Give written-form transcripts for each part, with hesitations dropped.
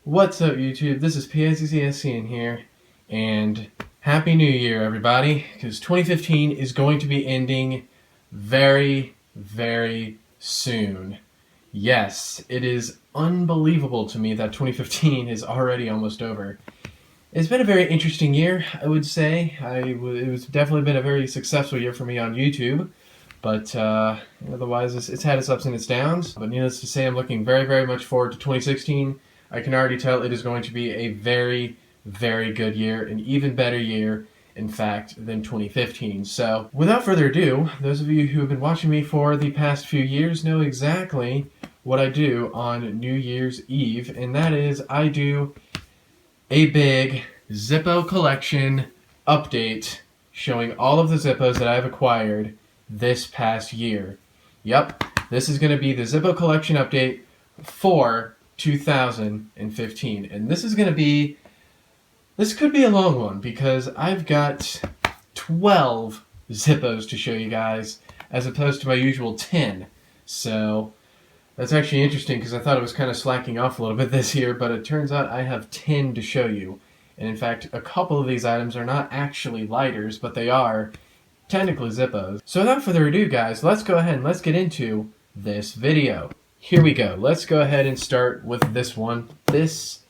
What's up, YouTube? This is PICCSCN here, and Happy New Year, everybody, because 2015 is going to be ending very, very soon. Yes, it is unbelievable to me that 2015 is already almost over. It's been a very interesting year, I would say. It was definitely been a very successful year for me on YouTube, but otherwise it's had its ups and its downs. But needless to say, I'm looking very, very much forward to 2016. I can already tell it is going to be a very, very good year, an even better year, in fact, than 2015. So, without further ado, those of you who have been watching me for the past few years know exactly what I do on New Year's Eve, and that is I do a big Zippo Collection update showing all of the Zippos that I've acquired this past year. Yep, this is going to be the Zippo Collection update for 2015, and this could be a long one because I've got 12 Zippos to show you guys as opposed to my usual 10. So that's actually interesting because I thought it was kind of slacking off a little bit this year, but it turns out I have 10 to show you. And in fact, a couple of these items are not actually lighters, but they are technically Zippos. So without further ado, guys, let's go ahead and let's get into this video. Here we go. Let's go ahead and start with this one. This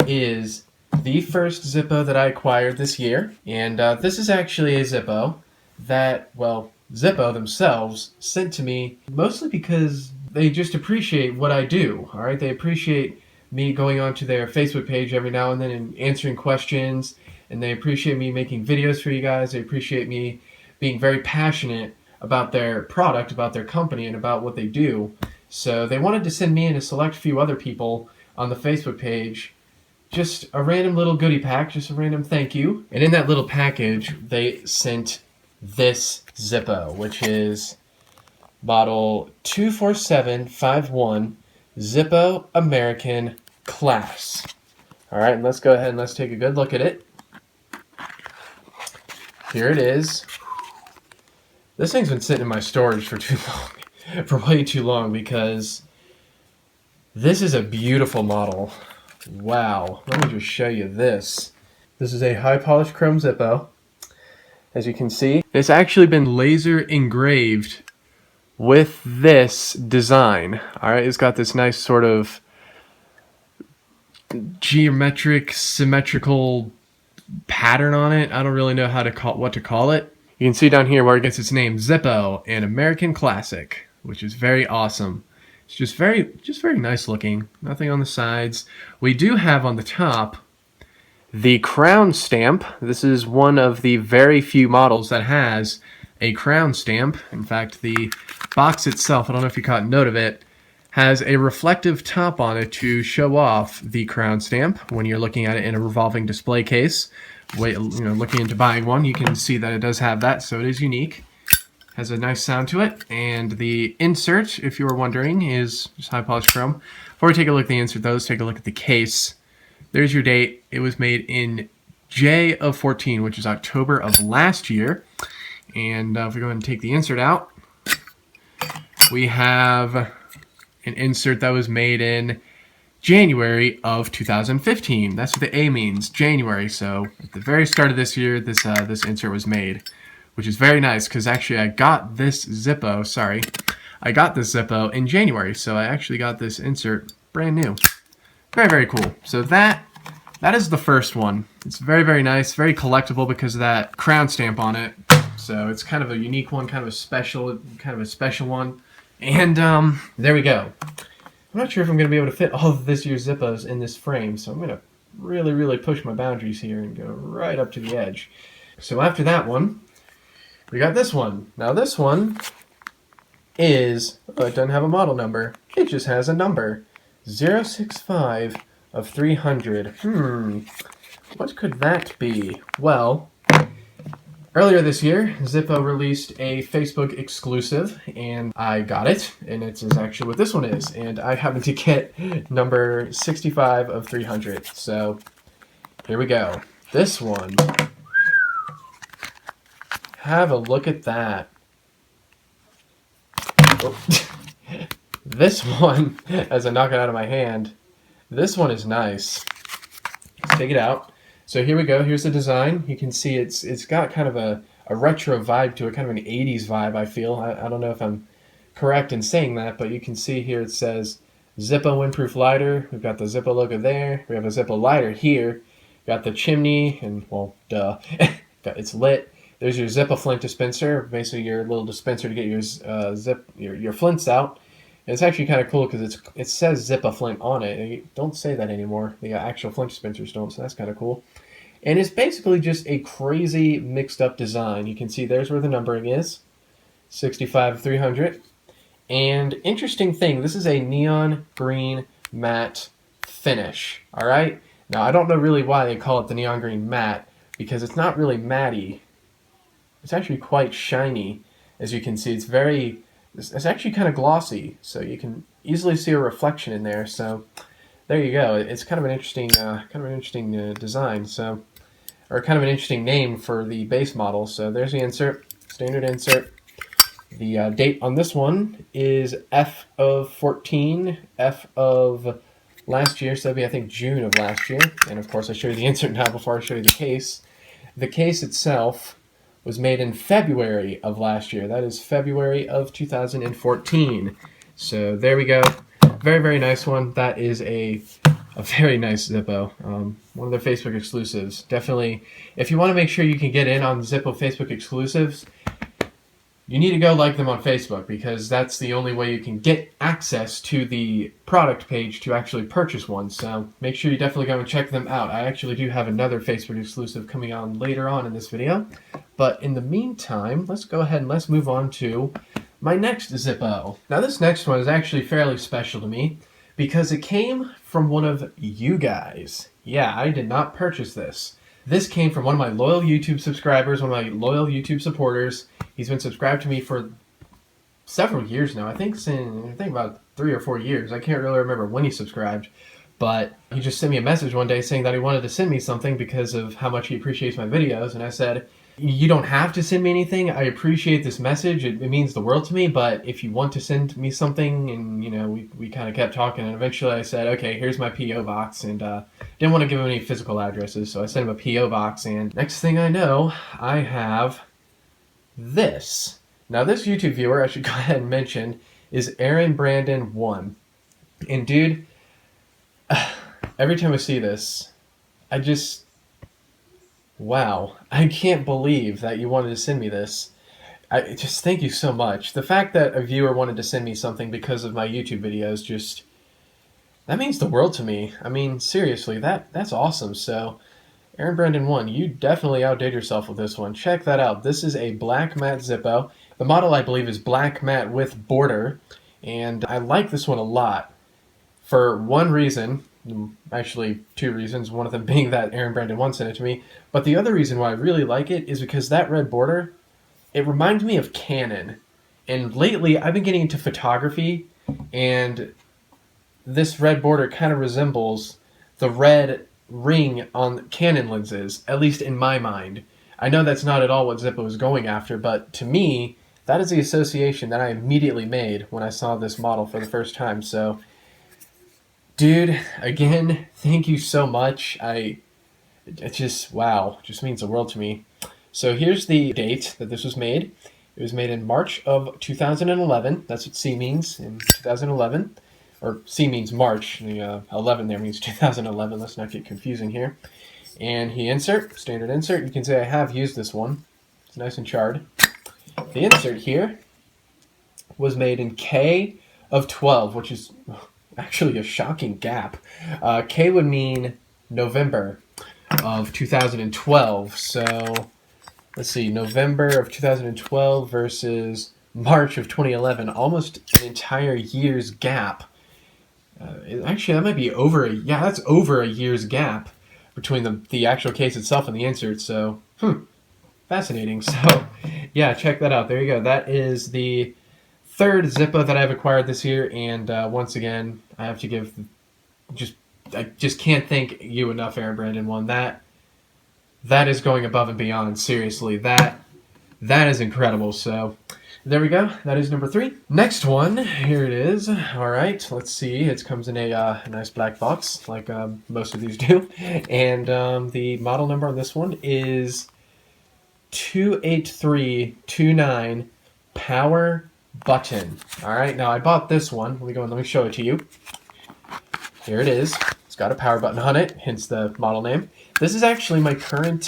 is the first Zippo that I acquired this year. And this is actually a Zippo that, well, Zippo themselves sent to me mostly because they just appreciate what I do. All right, they appreciate me going onto their Facebook page every now and then and answering questions. And they appreciate me making videos for you guys. They appreciate me being very passionate about their product, about their company, and about what they do. So they wanted to send me and a select few other people on the Facebook page just a random little goodie pack, just a random thank you. And in that little package, they sent this Zippo, which is model 24751 Zippo American CLAS. All right, and let's go ahead and let's take a good look at it. Here it is. This thing's been sitting in my storage for too long. For way too long, because this is a beautiful model. Wow, let me just show you this. This is a high polished chrome Zippo. As you can see, it's actually been laser engraved with this design. Alright, it's got this nice sort of geometric, symmetrical pattern on it. I don't really know how to what to call it. You can see down here where it gets its name, Zippo, an American Classic, which is very awesome. It's just very nice looking. Nothing on the sides. We do have on the top the crown stamp. This is one of the very few models that has a crown stamp. In fact, the box itself, I don't know if you caught note of it, has a reflective top on it to show off the crown stamp when you're looking at it in a revolving display case. Looking into buying one, you can see that it does have that, so it is unique. Has a nice sound to it, and the insert, if you were wondering, is just high polished chrome. Before we take a look at the insert, though, let's take a look at the case. There's your date. It was made in J of 14, which is October of last year. And if we go ahead and take the insert out, we have an insert that was made in January of 2015. That's what the A means, January. So at the very start of this year, this insert was made, which is very nice because actually I got this Zippo in January. So I actually got this insert brand new. Very, very cool. So that is the first one. It's very, very nice, very collectible because of that crown stamp on it. So it's kind of a unique one, kind of a special one. And there we go. I'm not sure if I'm going to be able to fit all of this year's Zippos in this frame, so I'm going to really, really push my boundaries here and go right up to the edge. So after that one, we got this one. Now this one is, it doesn't have a model number, it just has a number. 065 of 300. What could that be? Well, earlier this year, Zippo released a Facebook exclusive, and I got it, and it is actually what this one is, and I happen to get number 65 of 300. So, here we go. This one. Have a look at that. Oh. This one, as I knock it out of my hand, this one is nice. Let's take it out. So here we go. Here's the design. You can see it's got kind of a retro vibe to it, kind of an 80s vibe, I feel. I don't know if I'm correct in saying that, but you can see here it says Zippo windproof lighter. We've got the Zippo logo there. We have a Zippo lighter here. Got the chimney, and, well, duh. It's lit. There's your Zippo flint dispenser, basically your little dispenser to get your your flints out. And it's actually kind of cool because it says Zippo flint on it. And you don't say that anymore. The actual flint dispensers don't, so that's kind of cool. And it's basically just a crazy mixed up design. You can see there's where the numbering is, 65 300. And interesting thing, this is a neon green matte finish. All right. Now I don't know really why they call it the neon green matte, because it's not really matty. It's actually quite shiny, as you can see. It's actually kind of glossy, so you can easily see a reflection in there. So there you go. It's kind of an interesting, design. So, or kind of an interesting name for the base model. So there's the insert, standard insert. The date on this one is F of 14, F of last year, so that'd be I think June of last year. And of course, I show you the insert now before I show you the case. The case itself was made in February of last year. That is February of 2014. So there we go. Very, very nice one. That is a very nice Zippo. One of their Facebook exclusives. Definitely, if you want to make sure you can get in on Zippo Facebook exclusives, you need to go like them on Facebook, because that's the only way you can get access to the product page to actually purchase one. So make sure you definitely go and check them out. I actually do have another Facebook exclusive coming on later on in this video. But in the meantime, let's go ahead and let's move on to my next Zippo. Now this next one is actually fairly special to me because it came from one of you guys. Yeah, I did not purchase this. This came from one of my loyal YouTube subscribers, one of my loyal YouTube supporters. He's been subscribed to me for several years now. I think about 3 or 4 years. I can't really remember when he subscribed, but he just sent me a message one day saying that he wanted to send me something because of how much he appreciates my videos, and I said, you don't have to send me anything. I appreciate this message. It means the world to me, but if you want to send me something, and you know, we kind of kept talking, and eventually I said, okay, here's my P.O. box, and didn't want to give him any physical addresses, so I sent him a P.O. box, and next thing I know, I have this. Now this YouTube viewer, I should go ahead and mention, is Aaron Brandon 1. And dude, every time I see this, I just... wow, I can't believe that you wanted to send me this. I just thank you so much. The fact that a viewer wanted to send me something because of my YouTube videos, just, that means the world to me. I mean, seriously, that's awesome. So, Aaron Brandon 1, you definitely outdid yourself with this one. Check that out. This is a black matte Zippo. The model, I believe, is black matte with border, and I like this one a lot for one reason. Actually, 2 reasons, one of them being that Aaron Brandon 1 sent it to me, but the other reason why I really like it is because that red border, it reminds me of Canon, and lately I've been getting into photography, and this red border kind of resembles the red ring on Canon lenses, at least in my mind. I know that's not at all what Zippo is going after, but to me, that is the association that I immediately made when I saw this model for the first time. So dude, again, thank you so much. It just, wow, just means the world to me. So here's the date that this was made. It was made in March of 2011. That's what C means, in 2011. Or C means March. The 11 there means 2011. Let's not get confusing here. And the insert, standard insert. You can see I have used this one. It's nice and charred. The insert here was made in K of 12, which is actually a shocking gap. K would mean November of 2012. So let's see, November of 2012 versus March of 2011, almost an entire year's gap. Actually, that might be that's over a year's gap between the actual case itself and the insert. So, fascinating. So, yeah, check that out. There you go. That is the third Zippo that I've acquired this year, and once again, I have to give I just can't thank you enough, Aaron Brandon. That is going above and beyond. Seriously, that is incredible. So there we go. That is number 3. Next one, here it is. All right, let's see. It comes in a nice black box, like most of these do. And the model number on this one is 28329 Power Button. All right, now I bought this one. Let me show it to you. Here it is. It's got a power button on it, hence the model name. This is actually my current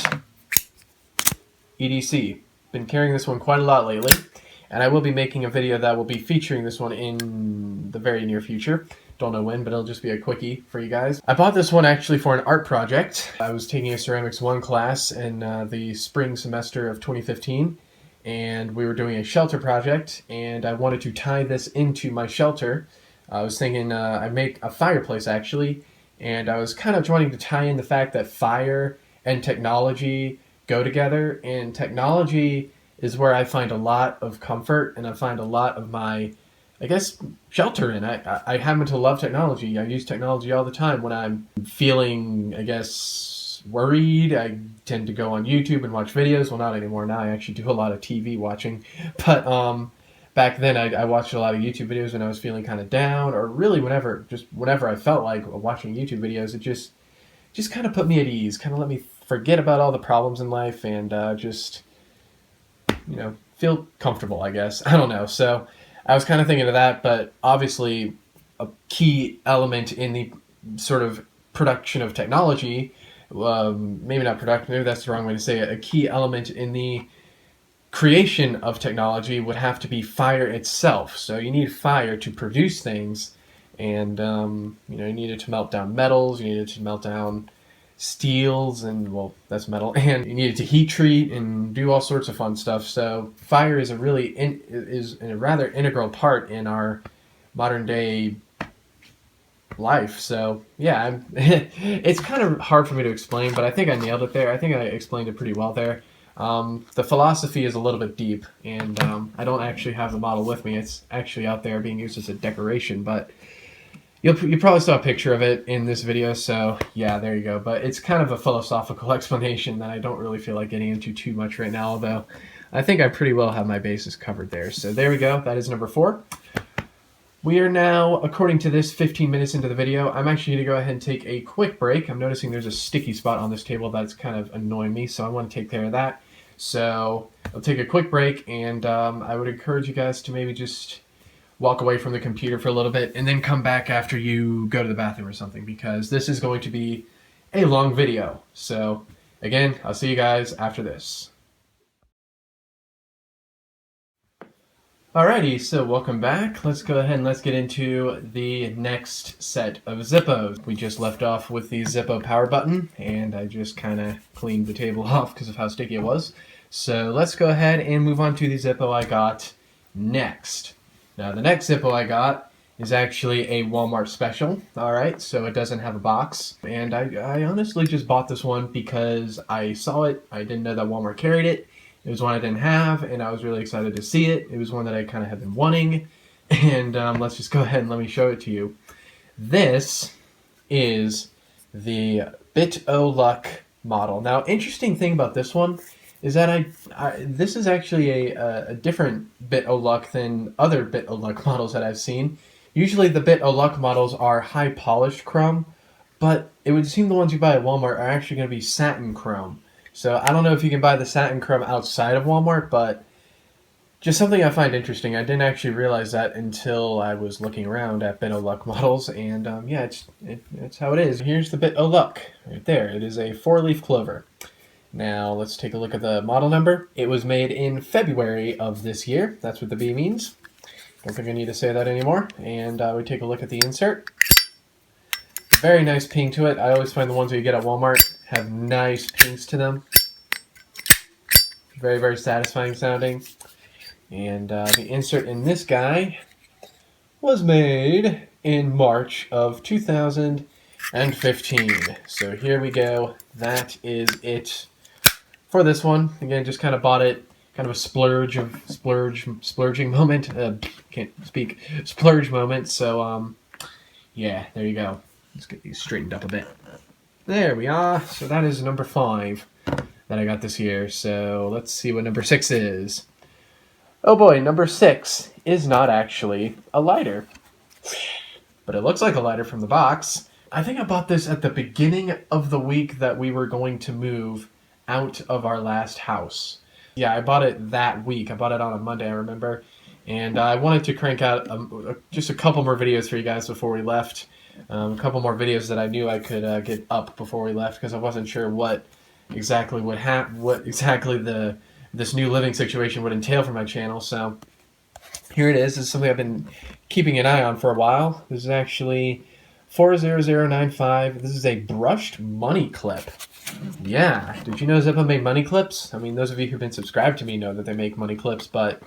EDC. Been carrying this one quite a lot lately, and I will be making a video that will be featuring this one in the very near future. Don't know when, but it'll just be a quickie for you guys. I bought this one actually for an art project. I was taking a Ceramics 1 class in the spring semester of 2015, and we were doing a shelter project, and I wanted to tie this into my shelter. I was thinking I'd make a fireplace actually, and I was kind of wanting to tie in the fact that fire and technology go together, and technology is where I find a lot of comfort and I find a lot of my, I guess, shelter in. I happen to love technology. I use technology all the time. When I'm feeling, I guess, worried, I tend to go on YouTube and watch videos. Well, not anymore. Now I actually do a lot of TV watching. But back then I watched a lot of YouTube videos when I was feeling kind of down, or really whenever I felt like watching YouTube videos. It just kind of put me at ease, kind of let me forget about all the problems in life, and just, feel comfortable, I guess. I don't know. So I was kind of thinking of that, but obviously a key element in the sort of production of technology, maybe not production, maybe that's the wrong way to say it, a key element in the creation of technology would have to be fire itself. So you need fire to produce things, and you needed to melt down metals, you needed to melt down steels, and well, that's metal, and you needed to heat treat and do all sorts of fun stuff. So fire is a rather integral part in our modern day life. So yeah, it's kind of hard for me to explain, but I think I nailed it there. I think I explained it pretty well there. The philosophy is a little bit deep, and I don't actually have the model with me. It's actually out there being used as a decoration, but you probably saw a picture of it in this video, so yeah, there you go. But it's kind of a philosophical explanation that I don't really feel like getting into too much right now, although I think I pretty well have my bases covered there. So there we go. That is number 4. We are now, according to this, 15 minutes into the video. I'm actually going to go ahead and take a quick break. I'm noticing there's a sticky spot on this table that's kind of annoying me, so I want to take care of that. So I'll take a quick break, and I would encourage you guys to maybe just walk away from the computer for a little bit and then come back after you go to the bathroom or something, because this is going to be a long video. So again, I'll see you guys after this. Alrighty, so welcome back. Let's go ahead and let's get into the next set of Zippos. We just left off with the Zippo power button, and I just kind of cleaned the table off because of how sticky it was. So let's go ahead and move on to the Zippo I got next. Now the next Zippo I got is actually a Walmart special. Alright, so it doesn't have a box, and I honestly just bought this one because I saw it. I didn't know that Walmart carried it. It was one I didn't have, and I was really excited to see it. It was one that I kind of had been wanting, and let's just go ahead and let me show it to you. This is the Bit-O-Luck model. Now, interesting thing about this one is that this is actually a different Bit-O-Luck than other Bit-O-Luck models that I've seen. Usually the Bit-O-Luck models are high polished chrome, but it would seem the ones you buy at Walmart are actually going to be satin chrome. So I don't know if you can buy the satin chrome outside of Walmart, but just something I find interesting. I didn't actually realize that until I was looking around at Bit-O-Luck models, and yeah, it's how it is. Here's the Bit-O-Luck right there. It is a 4-leaf clover. Now let's take a look at the model number. It was made in February of this year. That's what the B means. Don't think I need to say that anymore. And we take a look at the insert. Very nice ping to it. I always find the ones that you get at Walmart have nice pings to them. Very, very satisfying sounding. And the insert in this guy was made in March of 2015. So here we go. That is it for this one. Again, just kind of bought it, kind of a splurging moment. Can't speak. Splurge moment. So, yeah, there you go. Let's get these straightened up a bit. There we are. So that is number 5 that I got this year. So let's see what number 6 is. Oh boy, number 6 is not actually a lighter. But it looks like a lighter from the box. I think I bought this at the beginning of the week that we were going to move out of our last house. Yeah, I bought it that week. I bought it on a Monday, I remember. And I wanted to crank out just a couple more videos for you guys before we left. A couple more videos that I knew I could get up before we left, because I wasn't sure what exactly this new living situation would entail for my channel. So here it is. This is something I've been keeping an eye on for a while. This is actually 40095. This is a brushed money clip. Yeah, did you know Zippo made money clips? I mean, those of you who've been subscribed to me know that they make money clips, but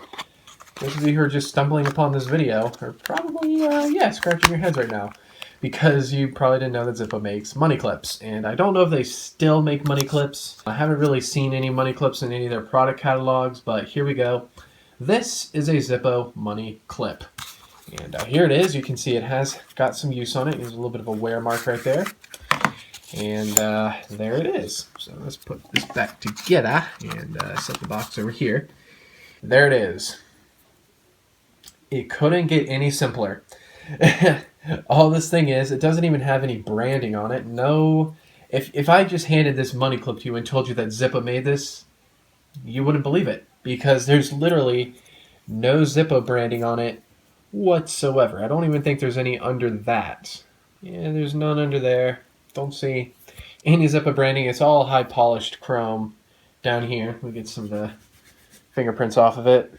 those of you who are just stumbling upon this video are probably, scratching your heads right now, because you probably didn't know that Zippo makes money clips. And I don't know if they still make money clips. I haven't really seen any money clips in any of their product catalogs, but here we go. This is a Zippo money clip. And here it is. You can see it has got some use on it. There's a little bit of a wear mark right there. And there it is. So let's put this back together and set the box over here. There it is. It couldn't get any simpler. All this thing is, it doesn't even have any branding on it. No, if I just handed this money clip to you and told you that Zippo made this, you wouldn't believe it, because there's literally no Zippo branding on it whatsoever. I don't even think there's any under that. Yeah, there's none under there. Don't see any Zippo branding. It's all high polished chrome down here. We get some of the fingerprints off of it.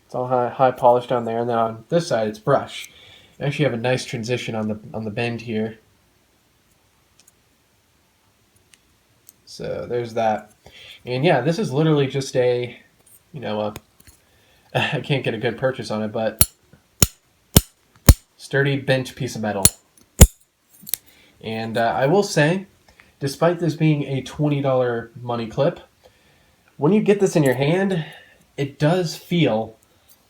It's all high polished down there, and then on this side it's brush. You actually have a nice transition on the bend here. So there's that. And yeah, this is literally just a, I can't get a good purchase on it, but sturdy bent piece of metal. And I will say, despite this being a $20 money clip, when you get this in your hand, it does feel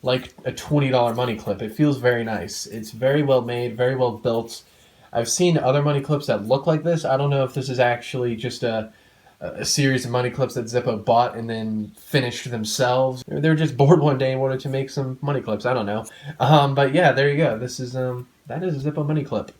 like a $20 money clip. It feels very nice. It's very well made, very well built. I've seen other money clips that look like this. I don't know if this is actually just a series of money clips that Zippo bought and then finished themselves. They were just bored one day and wanted to make some money clips. I don't know. But yeah, there you go. This is that is a Zippo money clip.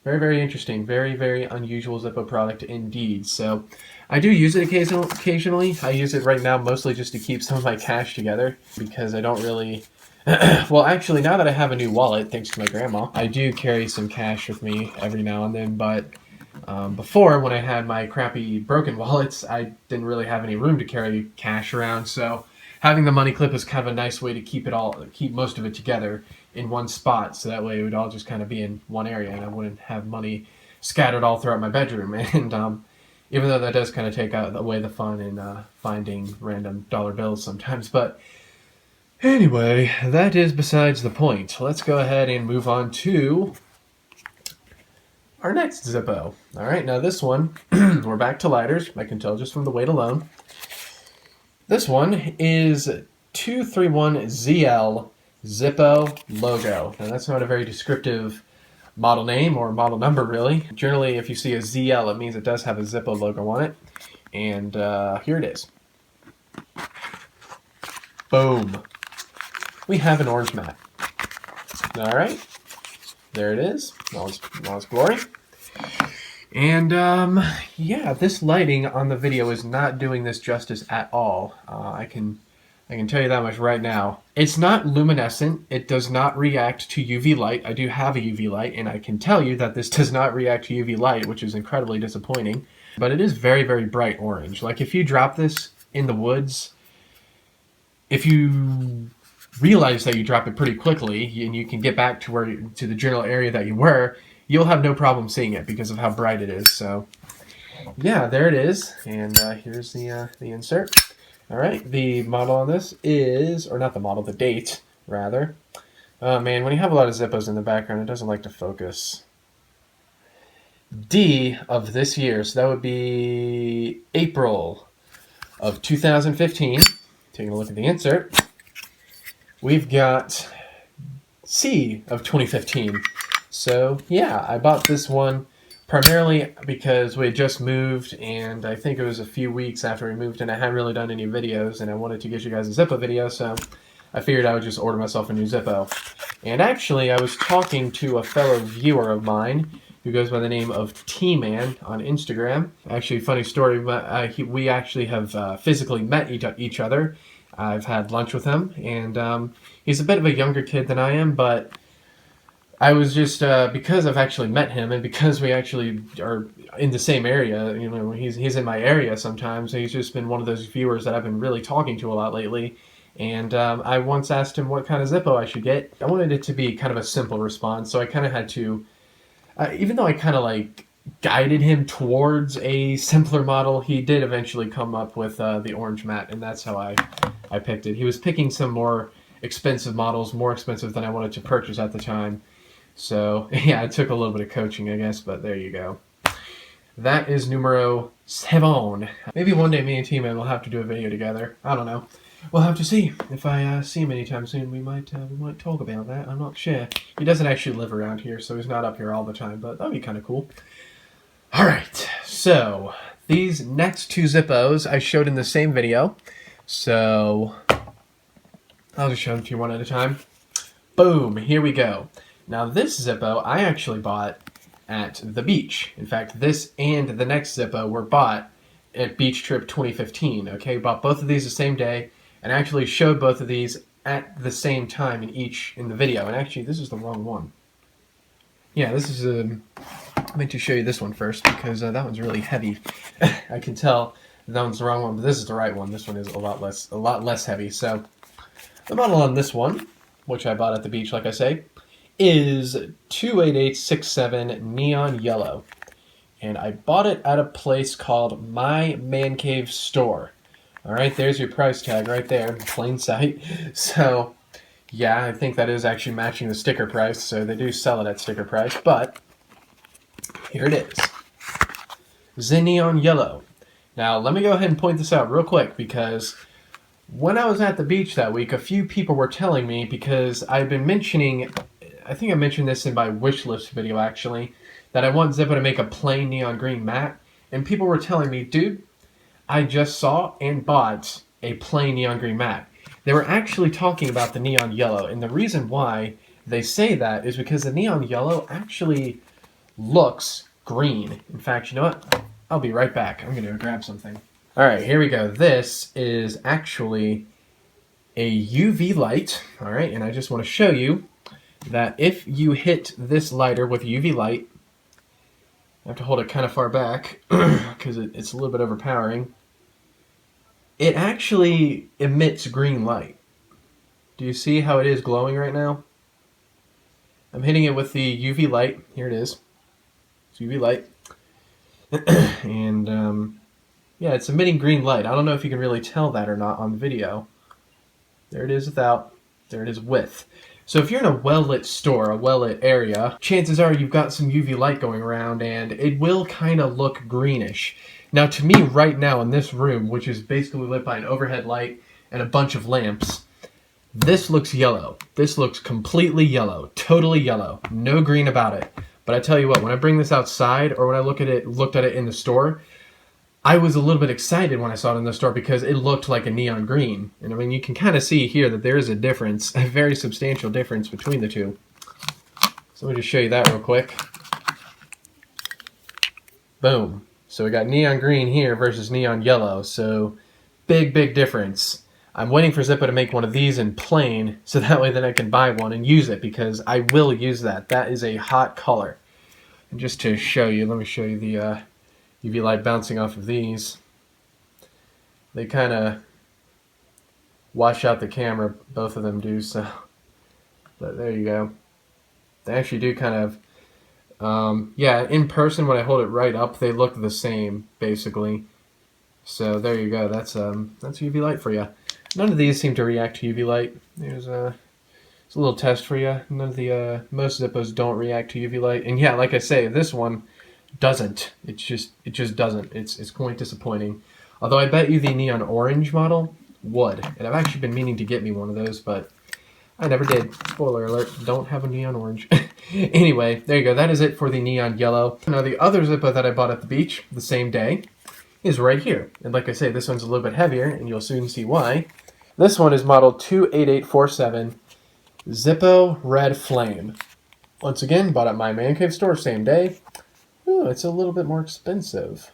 Very, very interesting. Very, very unusual Zippo product indeed. So I do use it occasionally. I use it right now mostly just to keep some of my cash together, because I don't really... Well, actually, now that I have a new wallet, thanks to my grandma, I do carry some cash with me every now and then, but before, when I had my crappy broken wallets, I didn't really have any room to carry cash around, so having the money clip is kind of a nice way to keep most of it together in one spot, so that way it would all just kind of be in one area, and I wouldn't have money scattered all throughout my bedroom. And even though that does kind of take away the fun in finding random dollar bills sometimes. But anyway, that is besides the point. Let's go ahead and move on to our next Zippo. All right, now this one, we're back to lighters. I can tell just from the weight alone. This one is 231ZL Zippo logo. Now that's not a very descriptive model name or model number, really. Generally, if you see a ZL, it means it does have a Zippo logo on it. And here it is. Boom. We have an orange mat. All right. There it is. All its glory. And yeah, this lighting on the video is not doing this justice at all. I can tell you that much right now. It's not luminescent. It does not react to UV light. I do have a UV light, and I can tell you that this does not react to UV light, which is incredibly disappointing. But it is very, very bright orange. Like, if you drop this in the woods, if you realize that you drop it pretty quickly and you can get back to the general area that you were, you'll have no problem seeing it because of how bright it is. So yeah, there it is, and here's the insert. All right, the model on this is, or not the model, the date rather. Oh man, when you have a lot of Zippos in the background, it doesn't like to focus. D of this year, so that would be April of 2015. Taking a look at the insert, we've got C of 2015. So yeah, I bought this one primarily because we had just moved, and I think it was a few weeks after we moved, and I hadn't really done any videos, and I wanted to get you guys a Zippo video, so I figured I would just order myself a new Zippo. And actually, I was talking to a fellow viewer of mine who goes by the name of T-Man on Instagram. Actually, funny story, we actually have physically met each other. I've had lunch with him, and he's a bit of a younger kid than I am, but I was just, because I've actually met him, and because we actually are in the same area, you know, he's in my area sometimes, he's just been one of those viewers that I've been really talking to a lot lately. And I once asked him what kind of Zippo I should get. I wanted it to be kind of a simple response, so I kind of had to, even though I kind of like guided him towards a simpler model, he did eventually come up with the orange matte, and that's how I picked it. He was picking some more expensive models, more expensive than I wanted to purchase at the time. So yeah, it took a little bit of coaching, I guess, but there you go. That is numero 7. Maybe one day me and T-Man will have to do a video together. I don't know. We'll have to see. If I see him anytime soon, we might talk about that. I'm not sure. He doesn't actually live around here, so he's not up here all the time, but that'd be kind of cool. Alright, so these next two Zippos I showed in the same video, so I'll just show them to you one at a time. Boom, here we go. Now this Zippo I actually bought at the beach. In fact, this and the next Zippo were bought at Beach Trip 2015. Okay, bought both of these the same day, and actually showed both of these at the same time in the video. And actually, this is the wrong one. Yeah, this is I meant to show you this one first because that one's really heavy. I can tell that one's the wrong one, but this is the right one. This one is a lot less heavy. So the model on this one, which I bought at the beach, like I say, is 28867 Neon Yellow. And I bought it at a place called My Man Cave Store. Alright, there's your price tag right there, in plain sight. So, yeah, I think that is actually matching the sticker price, so they do sell it at sticker price, but here it is. The Neon Yellow. Now, let me go ahead and point this out real quick, because when I was at the beach that week, a few people were telling me, because I've been mentioning, I think I mentioned this in my wish list video actually, that I want Zippo to make a plain neon green matte, and people were telling me, dude, I just saw and bought a plain neon green matte. They were actually talking about the neon yellow, and the reason why they say that is because the neon yellow actually looks green. In fact, you know what? I'll be right back. I'm going to grab something. Alright, here we go. This is actually a UV light, alright, and I just want to show you that if you hit this lighter with UV light, I have to hold it kind of far back because it's a little bit overpowering. It actually emits green light. Do you see how it is glowing right now? I'm hitting it with the UV light. Here it is. It's UV light. And yeah, it's emitting green light. I don't know if you can really tell that or not on the video. There it is without. There it is with. So if you're in a well-lit store, a well-lit area, chances are you've got some UV light going around, and it will kind of look greenish. Now, to me, right now in this room, which is basically lit by an overhead light and a bunch of lamps, this looks yellow. This looks completely yellow, totally yellow, no green about it. But I tell you what, when I bring this outside, or when I looked at it in the store, I was a little bit excited when I saw it in the store because it looked like a neon green. And I mean, you can kind of see here that there is a difference, a very substantial difference between the two. So let me just show you that real quick. Boom. So we got neon green here versus neon yellow. So big, big difference. I'm waiting for Zippo to make one of these in plain, so that way then I can buy one and use it, because I will use that. That is a hot color. And just to show you, let me show you the UV light bouncing off of these. They kind of wash out the camera. Both of them do, so. But there you go. They actually do kind of, yeah, in person when I hold it right up, they look the same, basically. So there you go. That's UV light for you. None of these seem to react to UV light. It's a little test for you. None of the most Zippos don't react to UV light, and yeah, like I say, this one doesn't. It just doesn't. It's quite disappointing. Although I bet you the neon orange model would, and I've actually been meaning to get me one of those, but I never did. Spoiler alert, don't have a neon orange. Anyway, there you go. That is it for the neon yellow. Now the other Zippo that I bought at the beach the same day is right here. And like I say, this one's a little bit heavier, and you'll soon see why. This one is model 28847, Zippo Red Flame. Once again, bought at my man cave store same day. Ooh, it's a little bit more expensive.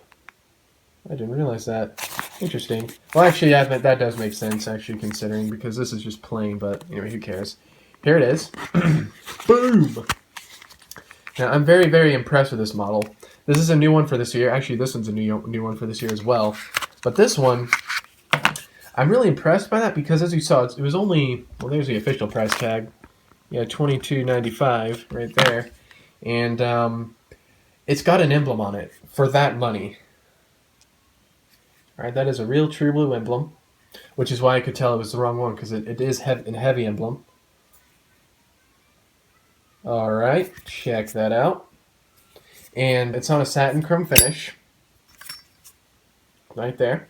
I didn't realize that. Interesting. Well, actually, yeah, that does make sense, actually, considering, because this is just plain, but anyway, who cares? Here it is. Boom! Now, I'm very, very impressed with this model. This is a new one for this year. Actually, this one's a new one for this year as well. But this one, I'm really impressed by that because, as you saw, it was only, well, there's the official price tag. Yeah, $22.95 right there. And it's got an emblem on it for that money. All right, that is a real true blue emblem, which is why I could tell it was the wrong one because it is a heavy emblem. All right, check that out. And it's on a satin chrome finish, right there.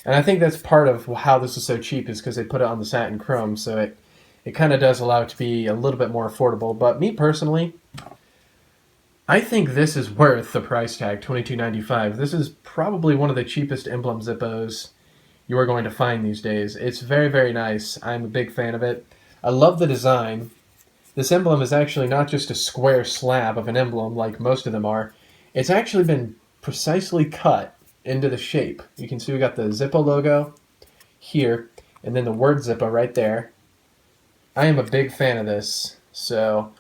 And I think that's part of how this is so cheap is because they put it on the satin chrome, so it kind of does allow it to be a little bit more affordable. But me personally, I think this is worth the price tag, $22.95. This is probably one of the cheapest emblem Zippos you are going to find these days. It's very, very nice. I'm a big fan of it. I love the design. This emblem is actually not just a square slab of an emblem like most of them are. It's actually been precisely cut into the shape. You can see we got the Zippo logo here, and then the word Zippo right there. I am a big fan of this, so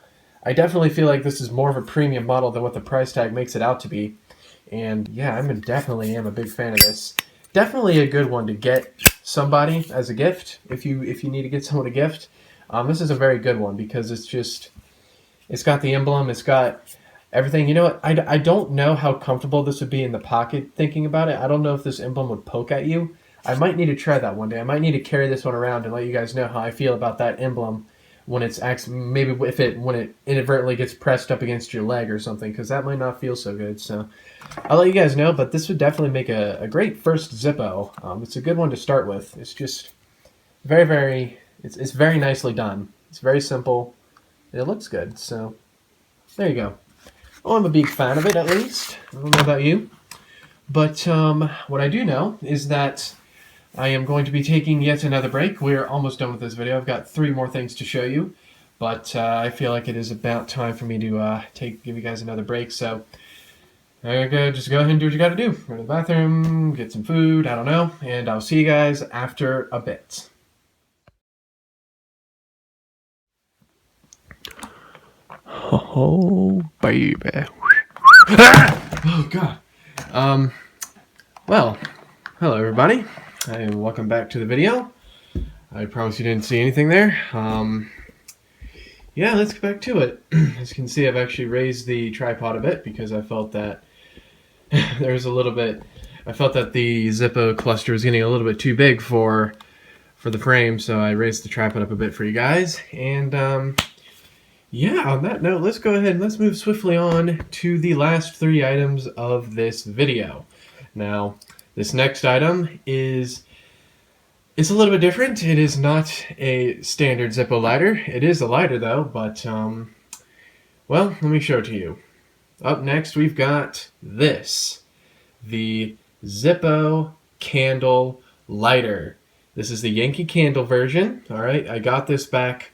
I definitely feel like this is more of a premium model than what the price tag makes it out to be. And yeah, I definitely am a big fan of this. Definitely a good one to get somebody as a gift if you need to get someone a gift. This is a very good one because it's got the emblem, it's got everything. You know what? I don't know how comfortable this would be in the pocket thinking about it. I don't know if this emblem would poke at you. I might need to try that one day. I might need to carry this one around and let you guys know how I feel about that emblem when it's maybe when it inadvertently gets pressed up against your leg or something, because that might not feel so good. So I'll let you guys know, but this would definitely make a great first Zippo. It's a good one to start with. It's just very, very, it's very nicely done. It's very simple, and it looks good. So there you go. Well, I'm a big fan of it, at least. I don't know about you, but what I do know is that I am going to be taking yet another break. We're almost done with this video. I've got 3 more things to show you, but I feel like it is about time for me to give you guys another break. So just go ahead and do what you got to do. Go to the bathroom, get some food, I don't know, and I'll see you guys after a bit. Oh, baby. Oh, God. Well, hello, everybody. And welcome back to the video. I promise you didn't see anything there. Yeah, let's get back to it. As you can see, I've actually raised the tripod a bit because I felt that there's a little bit. I felt that the Zippo cluster was getting a little bit too big for the frame, so I raised the tripod up a bit for you guys. And yeah, on that note, let's go ahead and let's move swiftly on to the last 3 items of this video. Now, this next item it's a little bit different. It is not a standard Zippo lighter. It is a lighter though, but well, let me show it to you. Up next we've got this, the Zippo candle lighter. This is the Yankee candle version. All right, I got this back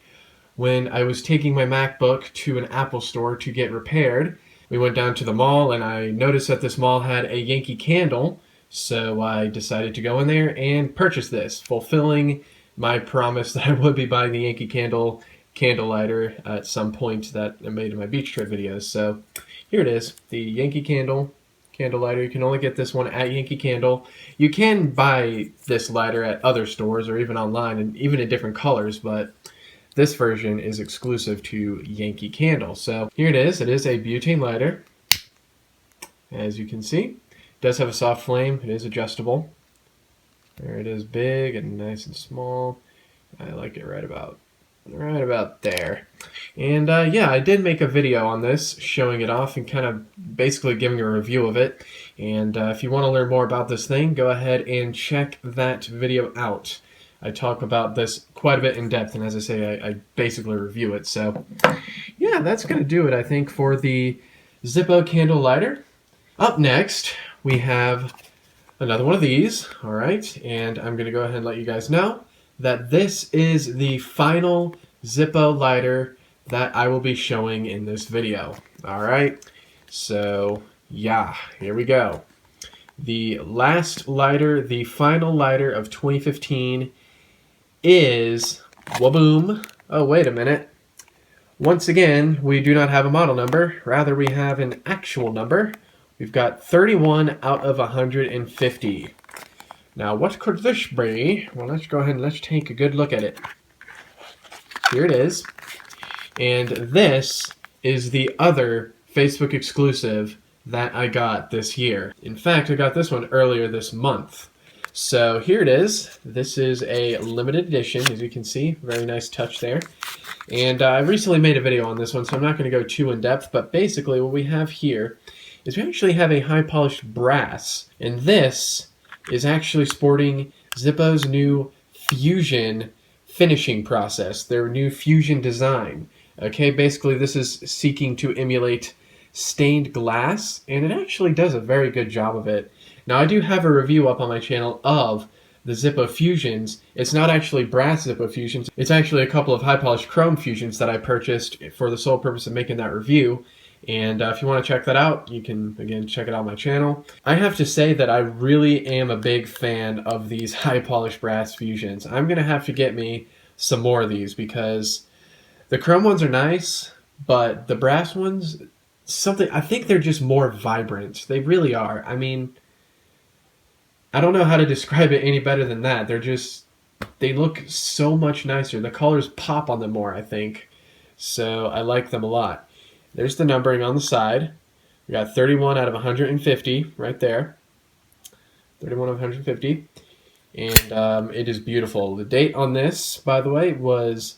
when I was taking my MacBook to an Apple store to get repaired. We went down to the mall and I noticed that this mall had a Yankee candle. So I decided to go in there and purchase this, fulfilling my promise that I would be buying the Yankee candle lighter at some point that I made in my beach trip videos. So here it is, the Yankee candle candle lighter. You can only get this one at Yankee Candle. You can buy this lighter at other stores or even online, and even in different colors, but this version is exclusive to Yankee Candle. So here it is. It is a butane lighter, as you can see. It does have a soft flame. It is adjustable. There it is, big and nice and small. I like it right about there. And yeah, I did make a video on this showing it off and kind of basically giving a review of it. And if you want to learn more about this thing, go ahead and check that video out. I talk about this quite a bit in depth, and as I say, I basically review it. So yeah, that's going to do it, I think, for the Zippo candle lighter. Up next, we have another one of these, all right, and I'm going to go ahead and let you guys know that this is the final Zippo lighter that I will be showing in this video. All right, so yeah, here we go. The last lighter, the final lighter of 2015 is waboom. Oh, wait a minute. Once again, we do not have a model number. Rather, we have an actual number. We've got 31 out of 150. Now, what could this be? Well, let's go ahead and let's take a good look at it. Here it is. And this is the other Facebook exclusive that I got this year. In fact, I got this one earlier this month. So here it is. This is a limited edition, as you can see. Very nice touch there. And I recently made a video on this one, so I'm not going to go too in depth. But basically, what we have here is we actually have a high polished brass. And this is actually sporting Zippo's new Fusion finishing process, their new Fusion design. Okay, basically this is seeking to emulate stained glass, and it actually does a very good job of it. Now, I do have a review up on my channel of the Zippo Fusions. It's not actually brass Zippo Fusions, it's actually a couple of high polished chrome Fusions that I purchased for the sole purpose of making that review. And if you want to check that out, you can, again, check it out on my channel. I have to say that I really am a big fan of these high polished brass Fusions. I'm going to have to get me some more of these because the chrome ones are nice, but the brass ones, I think they're just more vibrant. They really are. I mean, I don't know how to describe it any better than that. They look so much nicer. The colors pop on them more, I think. So I like them a lot. There's the numbering on the side. We got 31 out of 150 right there. 31 out of 150. And it is beautiful. The date on this, by the way, was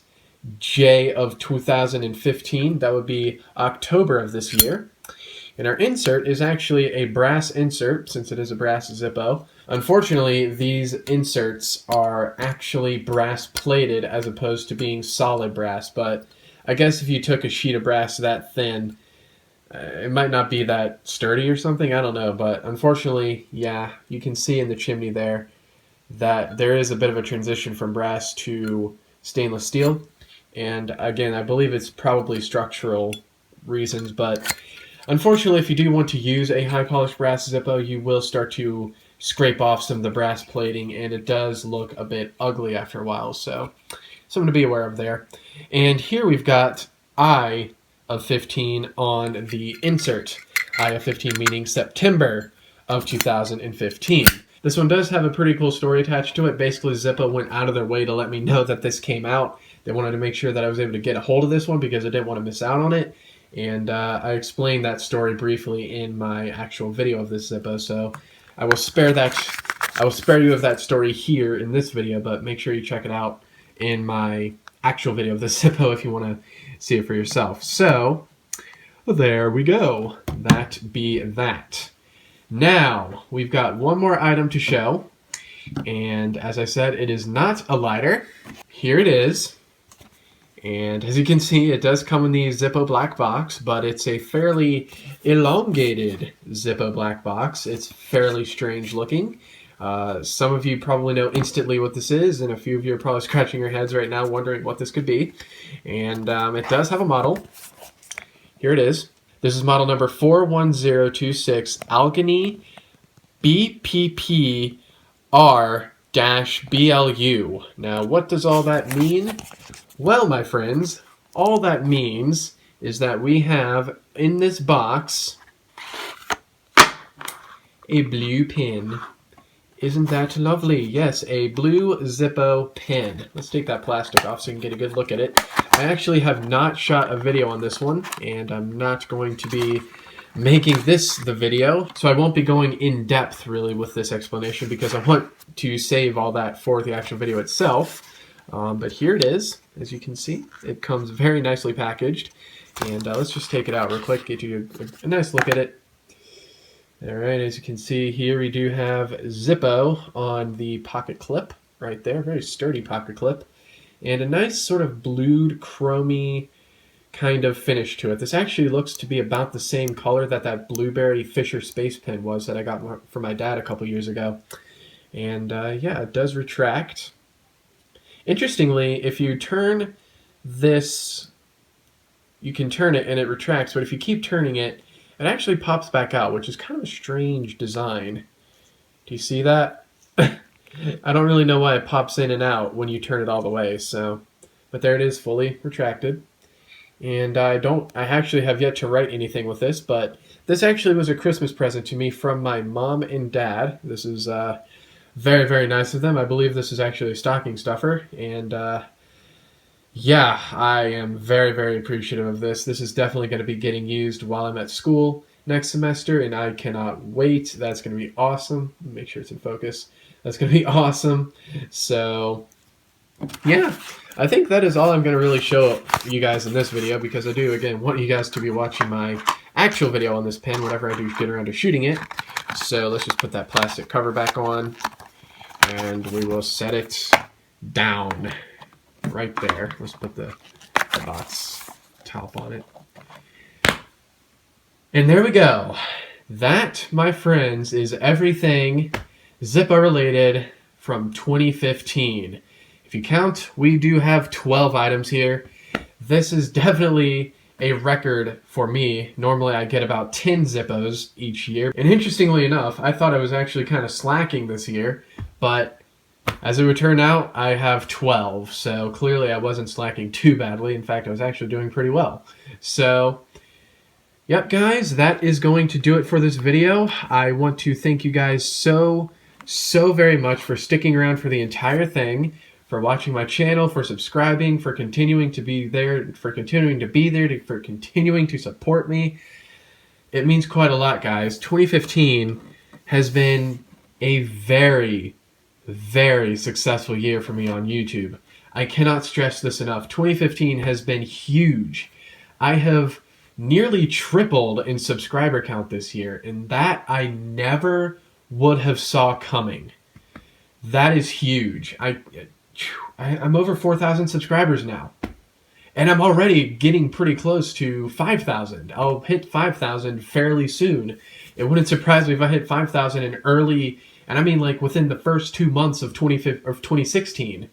J of 2015. That would be October of this year. And our insert is actually a brass insert, since it is a brass Zippo. Unfortunately, these inserts are actually brass plated as opposed to being solid brass, but I guess if you took a sheet of brass that thin, it might not be that sturdy or something, I don't know, but unfortunately, yeah, you can see in the chimney there that there is a bit of a transition from brass to stainless steel, and again, I believe it's probably structural reasons, but unfortunately, if you do want to use a high polished brass Zippo, you will start to scrape off some of the brass plating, and it does look a bit ugly after a while, so something to be aware of there. And here we've got I of 15 on the insert. I of 15 meaning September of 2015. This one does have a pretty cool story attached to it. Basically, Zippo went out of their way to let me know that this came out. They wanted to make sure that I was able to get a hold of this one because I didn't want to miss out on it. And I explained that story briefly in my actual video of this Zippo, so I will spare you of that story here in this video, but make sure you check it out in my actual video of the Zippo if you want to see it for yourself. So, there we go. That be that. Now, we've got one more item to show, and as I said, it is not a lighter. Here it is, and as you can see, it does come in the Zippo black box, but it's a fairly elongated Zippo black box. It's fairly strange looking. Some of you probably know instantly what this is, and a few of you are probably scratching your heads right now wondering what this could be. And it does have a model. Here it is. This is model number 41026, ALLEGHENY BPPR-BLU. Now, what does all that mean? Well, my friends, all that means is that we have in this box a blue pen. Isn't that lovely? Yes, a blue Zippo pen. Let's take that plastic off so you can get a good look at it. I actually have not shot a video on this one, and I'm not going to be making this the video, so I won't be going in depth really with this explanation because I want to save all that for the actual video itself. But here it is. As you can see, it comes very nicely packaged. And let's just take it out real quick, get you a nice look at it. Alright, as you can see here we do have Zippo on the pocket clip right there, very sturdy pocket clip, and a nice sort of blued, chromy kind of finish to it. This actually looks to be about the same color that blueberry Fisher Space Pen was that I got for my dad a couple years ago. And yeah, it does retract. Interestingly, if you turn this, you can turn it and it retracts, but if you keep turning it, it actually pops back out, which is kind of a strange design. Do you see that? I don't really know why it pops in and out when you turn it all the way, so, but there it is, fully retracted. And I actually have yet to write anything with this, but this actually was a Christmas present to me from my mom and dad. This is very, very nice of them. I believe this is actually a stocking stuffer, and yeah, I am very, very appreciative of this. This is definitely going to be getting used while I'm at school next semester, and I cannot wait. That's going to be awesome. Make sure it's in focus. That's going to be awesome. So, yeah, I think that is all I'm going to really show you guys in this video, because I do, again, want you guys to be watching my actual video on this pen whenever I do get around to shooting it. So let's just put that plastic cover back on, and we will set it down. Right there. Let's put the box top on it. And there we go. That, my friends, is everything Zippo related from 2015. If you count, we do have 12 items here. This is definitely a record for me. Normally I get about 10 Zippos each year. And interestingly enough, I thought I was actually kind of slacking this year, but as it would turn out, I have 12, so clearly I wasn't slacking too badly. In fact, I was actually doing pretty well. So, yep, guys, that is going to do it for this video. I want to thank you guys so very much for sticking around for the entire thing, for watching my channel, for subscribing, for continuing to be there, for continuing to support me. It means quite a lot, guys. 2015 has been a very successful year for me on YouTube. I cannot stress this enough. 2015 has been huge. I have nearly tripled in subscriber count this year, and that I never would have saw coming. That is huge. I'm over 4,000 subscribers now, and I'm already getting pretty close to 5,000. I'll hit 5,000 fairly soon. It wouldn't surprise me if I hit 5,000 in early, and I mean like within the first 2 months of 2016.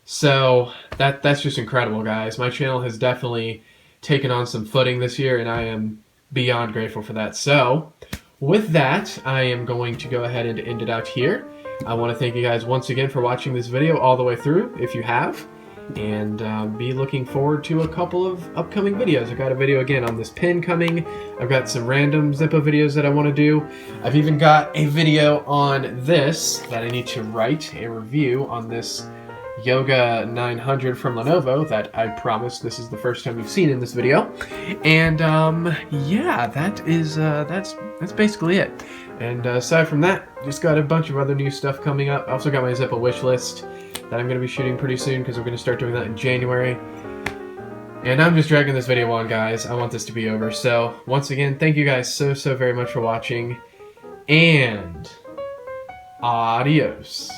So that's just incredible, guys. My channel has definitely taken on some footing this year, and I am beyond grateful for that. So with that, I am going to go ahead and end it out here. I want to thank you guys once again for watching this video all the way through, if you have, and be looking forward to a couple of upcoming videos. I've got a video again on this pen coming. I've got some random Zippo videos that I want to do. I've even got a video on this that I need to write a review on this Yoga 900 from Lenovo that I promise this is the first time you've seen in this video. And yeah, that's basically it. And aside from that, just got a bunch of other new stuff coming up. I also got my Zippo wish list that I'm going to be shooting pretty soon, because we're going to start doing that in January. And I'm just dragging this video on, guys. I want this to be over. So once again, thank you guys so very much for watching, and adios.